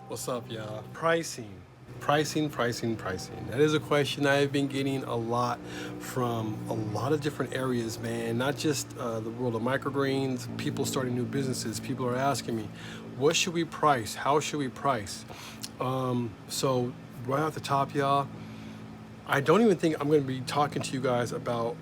What's up, y'all? Pricing. That is a question I've been getting a lot from a lot of different areas, man. Not just the world of microgreens, people starting new businesses. People are asking me, what should we price? How should we price? So right off the top, y'all, I don't even think I'm going to be talking to you guys about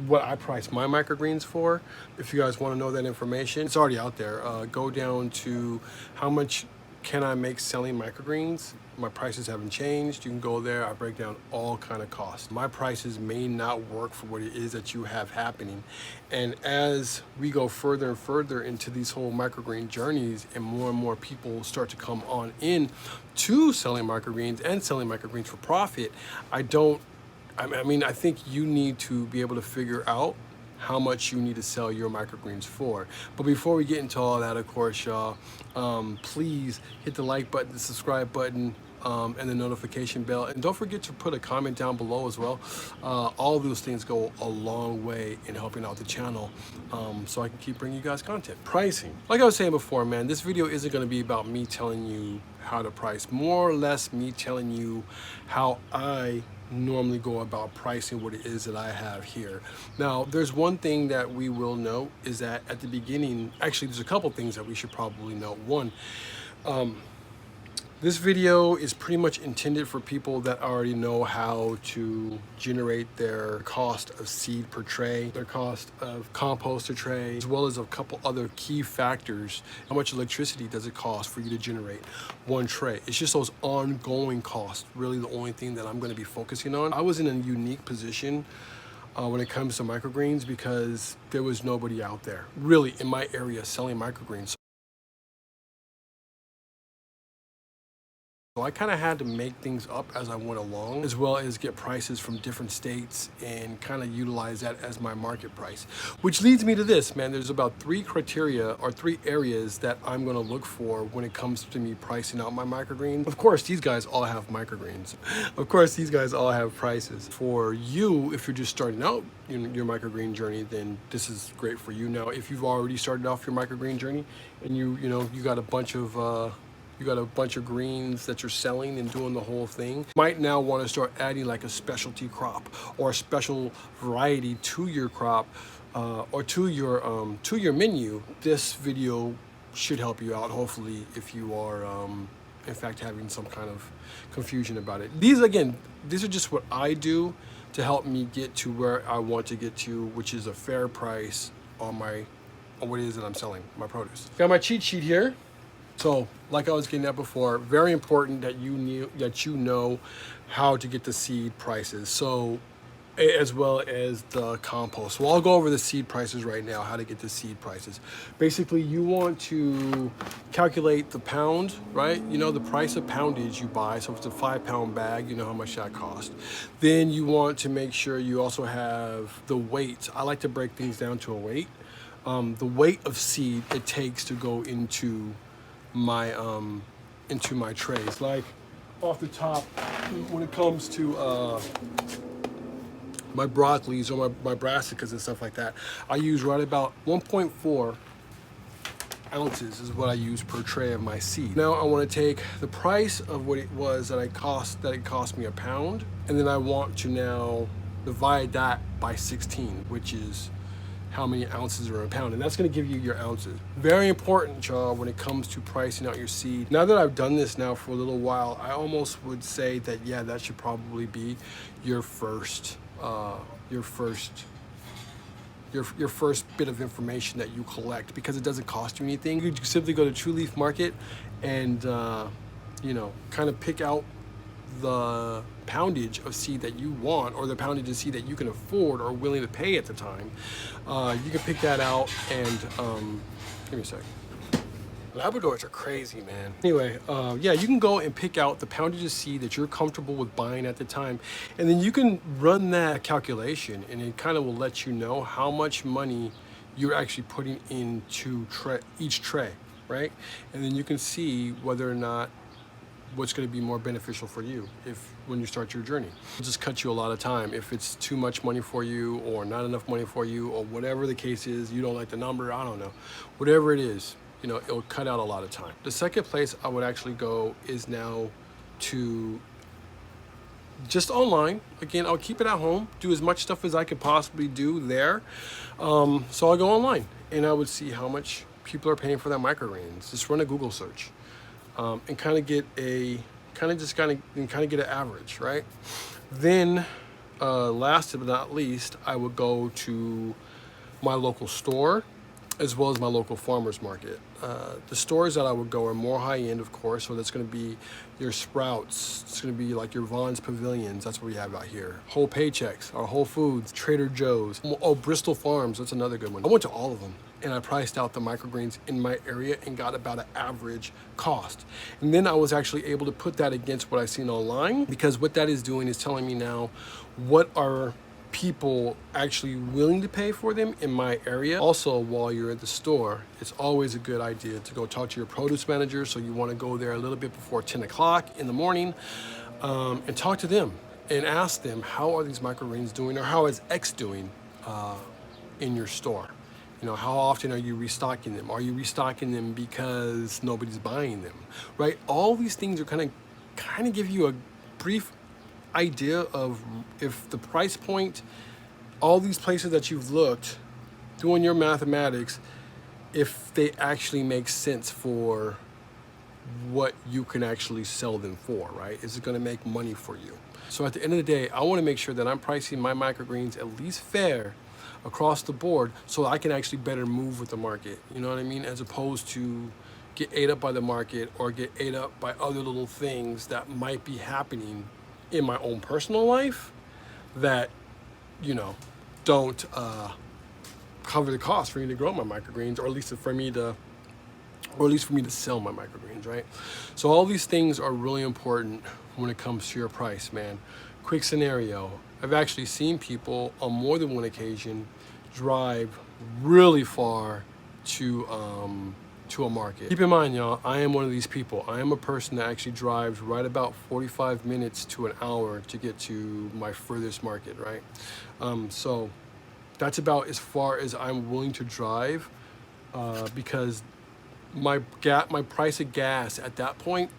what I price my microgreens for. If you guys want to know that information, it's already out there. Go down to how much can I make selling microgreens. My prices haven't changed. You can go there. I break down all kind of costs. My prices may not work for what it is that you have happening. And as we go further and further into these whole microgreen journeys and more people start to come on in to selling microgreens and selling microgreens for profit, I think you need to be able to figure out how much you need to sell your microgreens for. But before we get into all that, of course, y'all, please hit the like button, the subscribe button, and the notification bell. And don't forget to put a comment down below as well. All of those things go a long way in helping out the channel, so I can keep bringing you guys content. Pricing. Like I was saying before, man, this video isn't going to be about me telling you how to price. More or less me telling you how I normally go about pricing what it is that I have here. Now, there's one thing that we will note is that at the beginning, actually there's a couple things that we should probably note. One, this video is pretty much intended for people that already know how to generate their cost of seed per tray, their cost of compost per tray, as well as a couple other key factors. How much electricity does it cost for you to generate one tray? It's just those ongoing costs, really the only thing that I'm going to be focusing on. I was in a unique position when it comes to microgreens because there was nobody out there really in my area selling microgreens. So I kind of had to make things up as I went along, as well as get prices from different states and kind of utilize that as my market price. Which leads me to this, man. There's about three criteria or three areas that I'm going to look for when it comes to me pricing out my microgreens. Of course, these guys all have microgreens. Of course, these guys all have prices. For you, if you're just starting out your microgreen journey, then this is great for you. Now, if you've already started off your microgreen journey and you got a bunch of greens that you're selling and doing the whole thing, you might now want to start adding like a specialty crop or a special variety to your crop or to your menu. This video should help you out, hopefully, if you are in fact having some kind of confusion about it. These are just what I do to help me get to where I want to get to, which is a fair price on what it is that I'm selling, my produce. Got my cheat sheet here. So, like I was getting at before, very important that you know how to get the seed prices. So, as well as the compost. So I'll go over the seed prices right now, how to get the seed prices. Basically, you want to calculate the pound, right? You know, the price of poundage you buy. So if it's a 5-pound bag, you know how much that costs. Then you want to make sure you also have the weight. I like to break things down to a weight. The weight of seed it takes to go into my trays. Like off the top, when it comes to my broccolis or my brassicas and stuff like that, I use right about 1.4 ounces is what I use per tray of my seed. Now I want to take the price of what it was that it cost me a pound, and then I want to now divide that by 16, which is how many ounces are in a pound, and that's going to give you your ounces. Very important, y'all, when it comes to pricing out your seed. Now that I've done this now for a little while, I almost would say that that should probably be your first bit of information that you collect, because it doesn't cost you anything. You simply go to True Leaf Market and kind of pick out the poundage of seed that you want, or the poundage of seed that you can afford or willing to pay at the time. You can pick that out and give me a sec. Labradors are crazy, man. Anyway, you can go and pick out the poundage of seed that you're comfortable with buying at the time, and then you can run that calculation, and it kind of will let you know how much money you're actually putting into each tray, right? And then you can see whether or not what's going to be more beneficial for you when you start your journey. It'll just cut you a lot of time. If it's too much money for you or not enough money for you or whatever the case is, you don't like the number, I don't know. Whatever it is, you know, it'll cut out a lot of time. The second place I would actually go is now to just online. Again, I'll keep it at home, do as much stuff as I could possibly do there. So I'll go online and I would see how much people are paying for that microgreens. Just run a Google search and kind of get an average, right? Then last but not least, I would go to my local store as well as my local farmers market. The stores that I would go are more high end, of course, so that's going to be your Sprouts, it's going to be like your Vaughn's Pavilions, that's what we have out here. Whole Paychecks, or Whole Foods, Trader Joe's. Oh, Bristol Farms, that's another good one. I went to all of them and I priced out the microgreens in my area and got about an average cost. And then I was actually able to put that against what I've seen online, because what that is doing is telling me now what are people actually willing to pay for them in my area. Also, while you're at the store, it's always a good idea to go talk to your produce manager. So you want to go there a little bit before 10 o'clock in the morning and talk to them and ask them, how are these microgreens doing, or how is X doing in your store? You know, how often are you restocking them? Are you restocking them because nobody's buying them, right? All these things are kind of give you a brief idea of if the price point, all these places that you've looked, doing your mathematics, if they actually make sense for what you can actually sell them for, right? Is it going to make money for you? So at the end of the day, I want to make sure that I'm pricing my microgreens at least fair across the board so I can actually better move with the market, you know what I mean? As opposed to get ate up by the market or get ate up by other little things that might be happening in my own personal life that, you know, don't cover the cost for me to grow my microgreens, or at least for me to sell my microgreens, right? So all these things are really important when it comes to your price, man. Quick scenario, I've actually seen people on more than one occasion drive really far to a market. Keep in mind, y'all, I am one of these people. I am a person that actually drives right about 45 minutes to an hour to get to my furthest market, right? So that's about as far as I'm willing to drive because my price of gas at that point,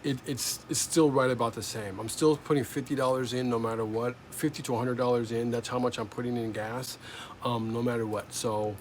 it's still right about the same. I'm still putting $50 in no matter what, $50 to $100 in. That's how much I'm putting in gas, no matter what. So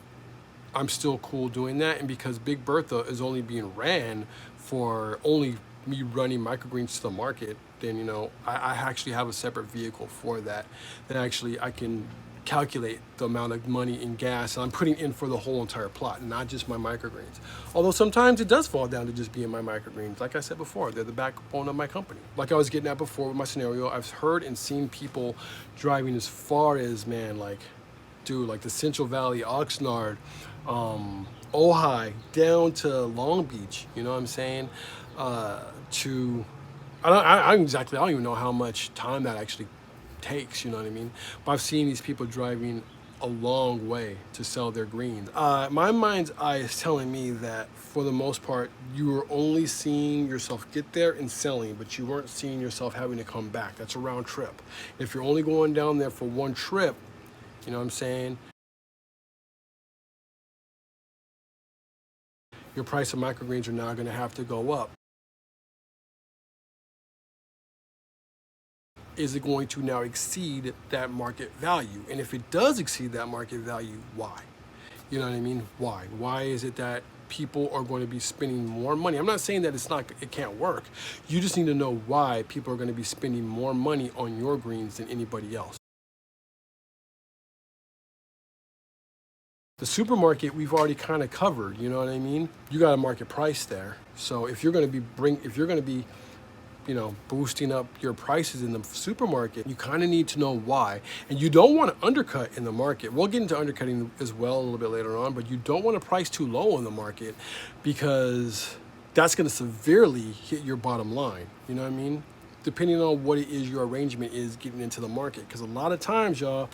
I'm still cool doing that. And because Big Bertha is only being ran for only me running microgreens to the market, then, you know, I actually have a separate vehicle for that. Then actually I can calculate the amount of money in gas and I'm putting in for the whole entire plot, not just my microgreens. Although sometimes it does fall down to just being my microgreens. Like I said before, they're the backbone of my company. Like I was getting at before with my scenario, I've heard and seen people driving as far as, man, like, dude, like the Central Valley, Oxnard, Ojai, down to Long Beach, you know what I'm saying? I don't even know how much time that actually takes, you know what I mean? But I've seen these people driving a long way to sell their greens. My mind's eye is telling me that for the most part, you were only seeing yourself get there and selling, but you weren't seeing yourself having to come back. That's a round trip. If you're only going down there for one trip, you know what I'm saying? Your price of microgreens are now going to have to go up. Is it going to now exceed that market value? And if it does exceed that market value, why? You know what I mean? Why? Why is it that people are going to be spending more money? I'm not saying that it can't work. You just need to know why people are going to be spending more money on your greens than anybody else. The supermarket we've already kind of covered, you know what I mean? You got a market price there. So if you're going to be you know, boosting up your prices in the supermarket, you kind of need to know why. And you don't want to undercut in the market. We'll get into undercutting as well a little bit later on, but you don't want to price too low in the market because that's going to severely hit your bottom line. You know what I mean? Depending on what it is your arrangement is getting into the market. Because a lot of times, y'all,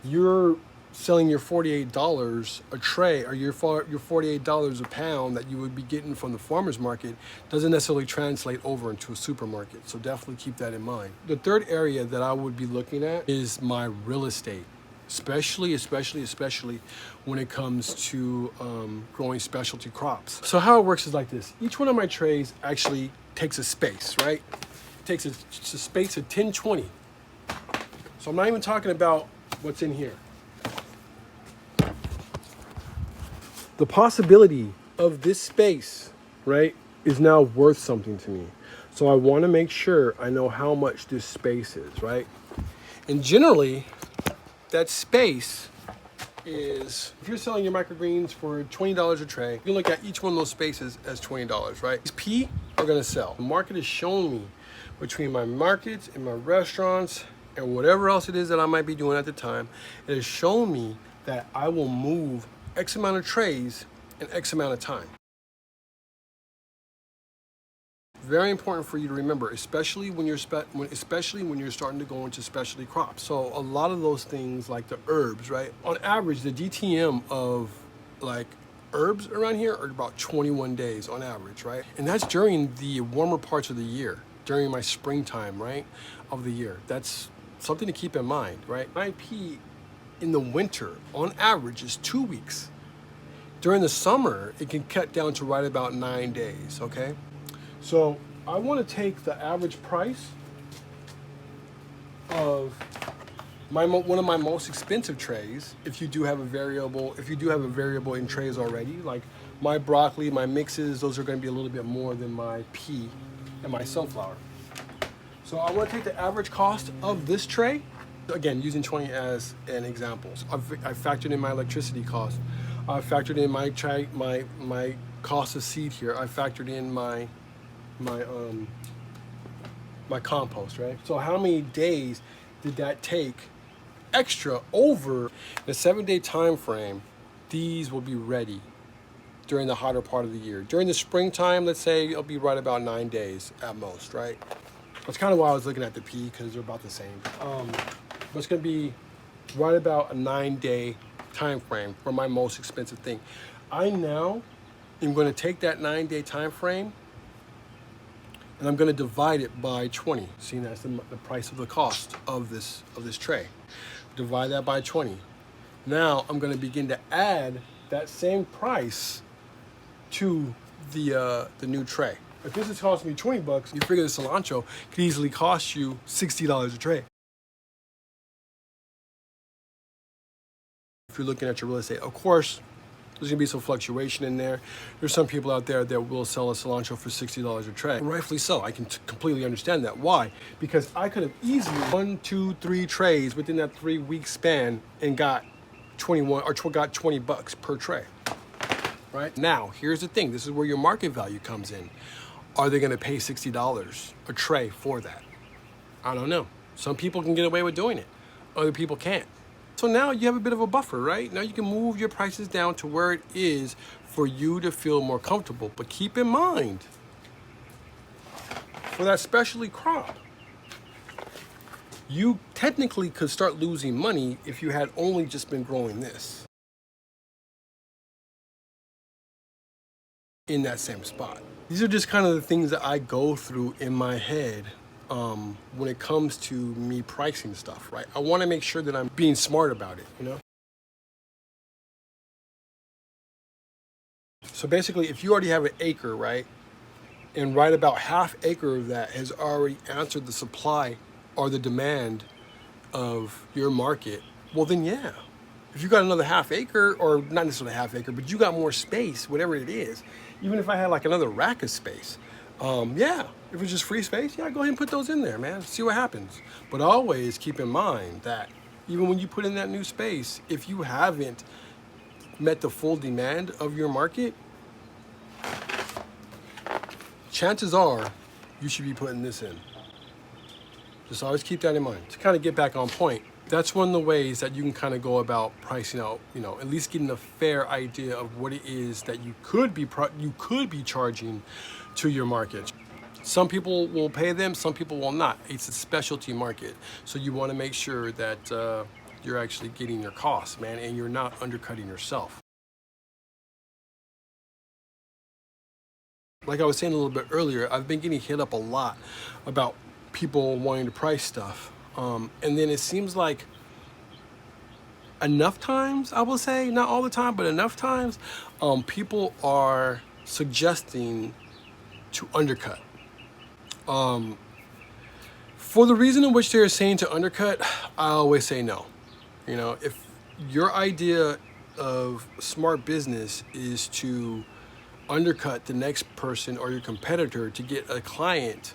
you're selling your $48 a tray or your $48 a pound that you would be getting from the farmer's market doesn't necessarily translate over into a supermarket. So definitely keep that in mind. The third area that I would be looking at is my real estate. especially when it comes to growing specialty crops. So how it works is like this. Each one of my trays actually takes a space, right? It takes a space of 1020. So I'm not even talking about what's in here. The possibility of this space, right, is now worth something to me. So I want to make sure I know how much this space is, right? And generally, that space is, if you're selling your microgreens for $20 a tray, you look at each one of those spaces as $20, right? These P are gonna sell. The market has shown me, between my markets and my restaurants and whatever else it is that I might be doing at the time, it has shown me that I will move X amount of trays in X amount of time. Very important for you to remember, especially when you're starting to go into specialty crops. So a lot of those things, like the herbs, right? On average, the DTM of like herbs around here are about 21 days on average, right? And that's during the warmer parts of the year, during my springtime, right, of the year. That's something to keep in mind, right? My P in the winter, on average, is 2 weeks. During the summer, it can cut down to right about 9 days, okay? So I want to take the average price of one of my most expensive trays. If you do have a variable in trays already, like my broccoli, my mixes, those are going to be a little bit more than my pea and my sunflower. So I want to take the average cost of this tray, again, using 20 as an example. So I factored in my electricity cost. I factored in my cost of seed here. I factored in my compost, right? So how many days did that take extra over the 7-day time frame? These will be ready during the hotter part of the year. During the springtime, let's say it'll be right about 9 days at most, right? That's kind of why I was looking at the P, because they're about the same. But it's gonna be right about a 9-day time frame for my most expensive thing. I now am going to take that 9-day time frame and I'm going to divide it by 20, seeing that's the price of the cost of this tray. Divide that by 20. Now I'm going to begin to add that same price to the new tray. If this is costing me 20 bucks, you figure the cilantro could easily cost you $60 a tray. If you're looking at your real estate, of course, there's gonna be some fluctuation in there. There's some people out there that will sell a cilantro for $60 a tray. Rightfully so, I can completely understand that. Why? Because I could have easily 1, 2, 3 trays within that 3-week span and got 21 or got 20 bucks per tray. Right? Now, here's the thing. This is where your market value comes in. Are they gonna pay $60 a tray for that? I don't know. Some people can get away with doing it. Other people can't. So now you have a bit of a buffer, right? Now you can move your prices down to where it is for you to feel more comfortable. But keep in mind, for that specialty crop, you technically could start losing money if you had only just been growing this in that same spot. These are just kind of the things that I go through in my head when it comes to me pricing stuff, right? I want to make sure that I'm being smart about it, you know? So basically, if you already have an acre, right? And right about half acre of that has already answered the supply or the demand of your market, well then yeah. If you got another half acre, or not necessarily half acre, but you got more space, whatever it is, even if I had like another rack of space, yeah, if it's just free space, yeah, go ahead and put those in there, man. See what happens. But always keep in mind that even when you put in that new space, if you haven't met the full demand of your market, chances are you should be putting this in. Just always keep that in mind. To kind of get back on point, that's one of the ways that you can kind of go about pricing out, you know, at least getting a fair idea of what it is that you could be charging to your market. Some people will pay them, some people will not. It's a specialty market, so you want to make sure that you're actually getting your costs, man, and you're not undercutting yourself. Like I was saying a little bit earlier, I've been getting hit up a lot about people wanting to price stuff. And then it seems like enough times, I will say, not all the time, but enough times, people are suggesting to undercut. For the reason in which they're saying to undercut, I always say no. You know, if your idea of smart business is to undercut the next person or your competitor to get a client,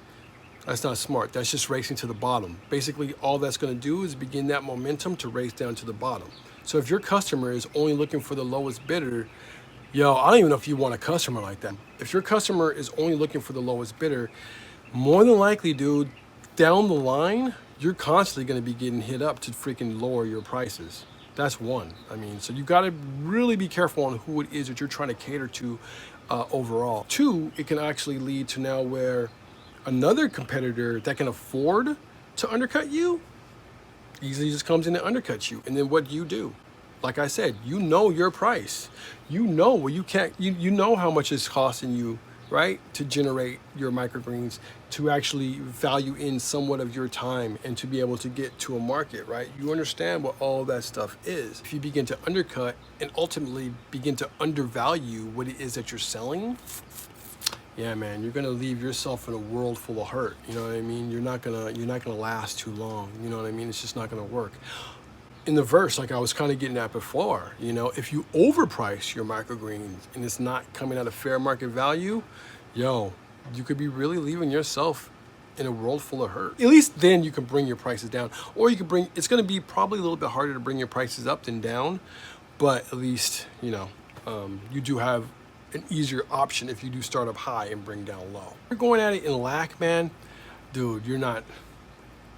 that's not smart. That's just racing to the bottom. Basically, all that's going to do is begin that momentum to race down to the bottom. So if your customer is only looking for the lowest bidder, yo, I don't even know if you want a customer like that. If your customer is only looking for the lowest bidder, more than likely, dude, down the line, you're constantly going to be getting hit up to freaking lower your prices. That's one. I mean, so you got to really be careful on who it is that you're trying to cater to overall. Two, it can actually lead to now where another competitor that can afford to undercut you easily just comes in and undercuts you. And then what do you do? Like I said, you know your price. You know where you can't, you know how much it's costing you, right, to generate your microgreens, to actually value in somewhat of your time and to be able to get to a market, right? You understand what all that stuff is. If you begin to undercut and ultimately begin to undervalue what it is that you're selling, yeah, man, you're gonna leave yourself in a world full of hurt. You know what I mean? You're not gonna last too long. You know what I mean? It's just not gonna work. In the verse, like I was kind of getting at before, you know, if you overprice your microgreens and it's not coming at a fair market value, yo, you could be really leaving yourself in a world full of hurt. At least then you can bring your prices down, or you can bring, it's going to be probably a little bit harder to bring your prices up than down, but at least, you know, you do have an easier option if you do start up high and bring down low. If you're going at it in lack, man, dude, you're not,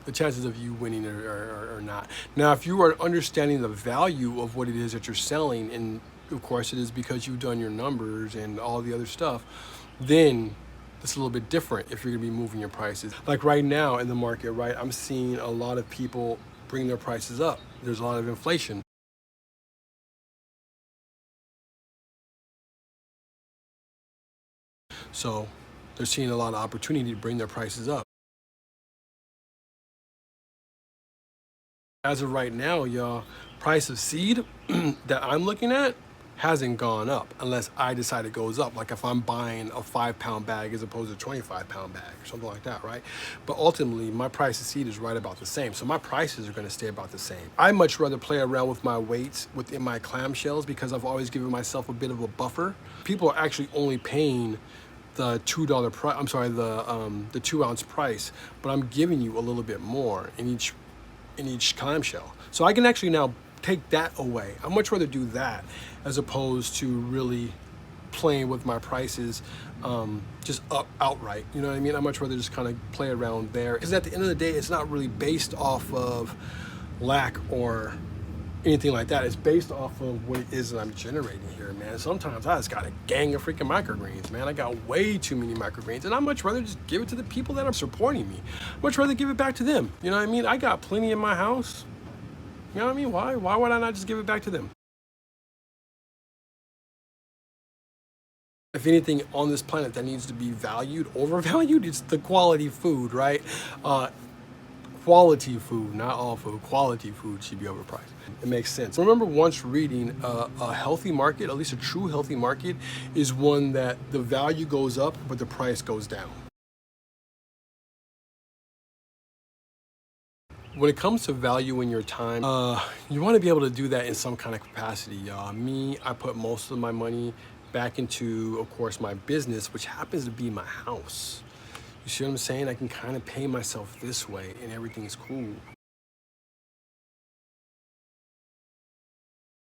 the chances of you winning are not. Now, if you are understanding the value of what it is that you're selling, and of course it is because you've done your numbers and all the other stuff, then it's a little bit different if you're gonna be moving your prices. Like right now in the market, right, I'm seeing a lot of people bring their prices up. There's a lot of inflation. So they're seeing a lot of opportunity to bring their prices up. As of right now, y'all, price of seed that I'm looking at hasn't gone up unless I decide it goes up. Like if I'm buying a 5-pound bag as opposed to a 25-pound bag or something like that, right? But ultimately, my price of seed is right about the same. So my prices are gonna stay about the same. I much rather play around with my weights within my clamshells because I've always given myself a bit of a buffer. People are actually only paying the $2 price, I'm sorry, the 2-ounce price, but I'm giving you a little bit more in each clamshell. So I can actually now take that away. I'd much rather do that as opposed to really playing with my prices just up outright. You know what I mean? I'd much rather just kind of play around there. Because at the end of the day, it's not really based off of lack or anything like that. It's based off of what it is that I'm generating here, man. Sometimes I just got a gang of freaking microgreens, man. I got way too many microgreens, and I'd much rather just give it to the people that are supporting me. I'd much rather give it back to them. You know what I mean? I got plenty in my house. You know what I mean? Why would I not just give it back to them? If anything on this planet that needs to be valued, overvalued, it's the quality food, right? Quality food, not all food, quality food should be overpriced. It makes sense. I remember once reading a healthy market, at least a true healthy market, is one that the value goes up, but the price goes down. When it comes to valuing your time, you want to be able to do that in some kind of capacity, y'all. Me, I put most of my money back into, of course, my business, which happens to be my house. You see what I'm saying? I can kind of pay myself this way and everything is cool.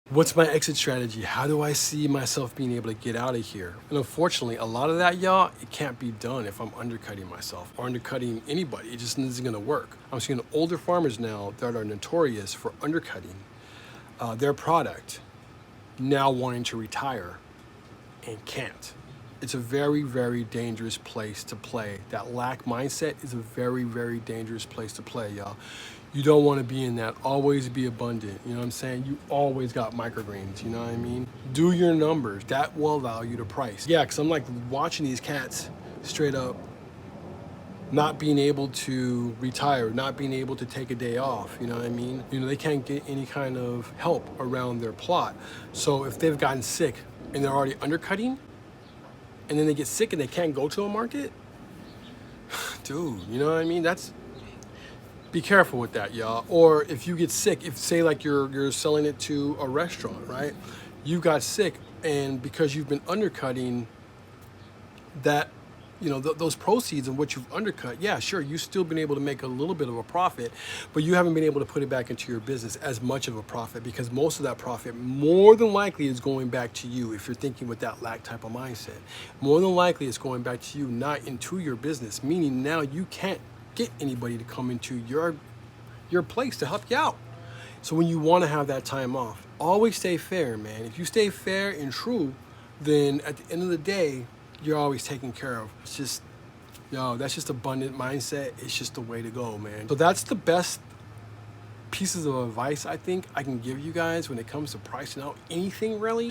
What's my exit strategy? How do I see myself being able to get out of here? And unfortunately, a lot of that, y'all, it can't be done if I'm undercutting myself or undercutting anybody. It just isn't gonna work. I'm seeing older farmers now that are notorious for undercutting their product, now wanting to retire and can't. It's a very, very dangerous place to play. That lack mindset is a very, very dangerous place to play, y'all. You don't want to be in that. Always be abundant. You know what I'm saying? You always got microgreens. You know what I mean? Do your numbers. That will value the price. Yeah, because I'm like watching these cats straight up not being able to retire, not being able to take a day off, you know what I mean? You know, they can't get any kind of help around their plot. So if they've gotten sick and they're already undercutting, and then they get sick and they can't go to a market, dude, you know what I mean? Be careful with that, y'all. Or if you get sick, if say like you're selling it to a restaurant, right? You got sick, and because you've been undercutting, that, you know, those proceeds and what you've undercut, yeah, sure, you've still been able to make a little bit of a profit, but you haven't been able to put it back into your business as much of a profit, because most of that profit more than likely is going back to you. If you're thinking with that lack type of mindset, more than likely it's going back to you, not into your business, meaning now you can't get anybody to come into your place to help you out. So when you want to have that time off, always stay fair, man. If you stay fair and true, then at the end of the day, you're always taken care of. It's just, yo, that's just abundant mindset. It's just the way to go, man. So that's the best pieces of advice I think I can give you guys when it comes to pricing out anything really,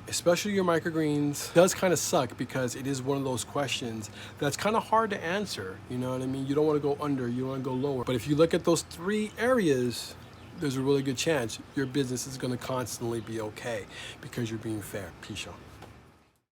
especially your microgreens. It does kind of suck because it is one of those questions that's kind of hard to answer. You know what I mean? You don't want to go under, you want to go lower. But if you look at those 3 areas, there's a really good chance your business is going to constantly be okay because you're being fair. Peace, y'all.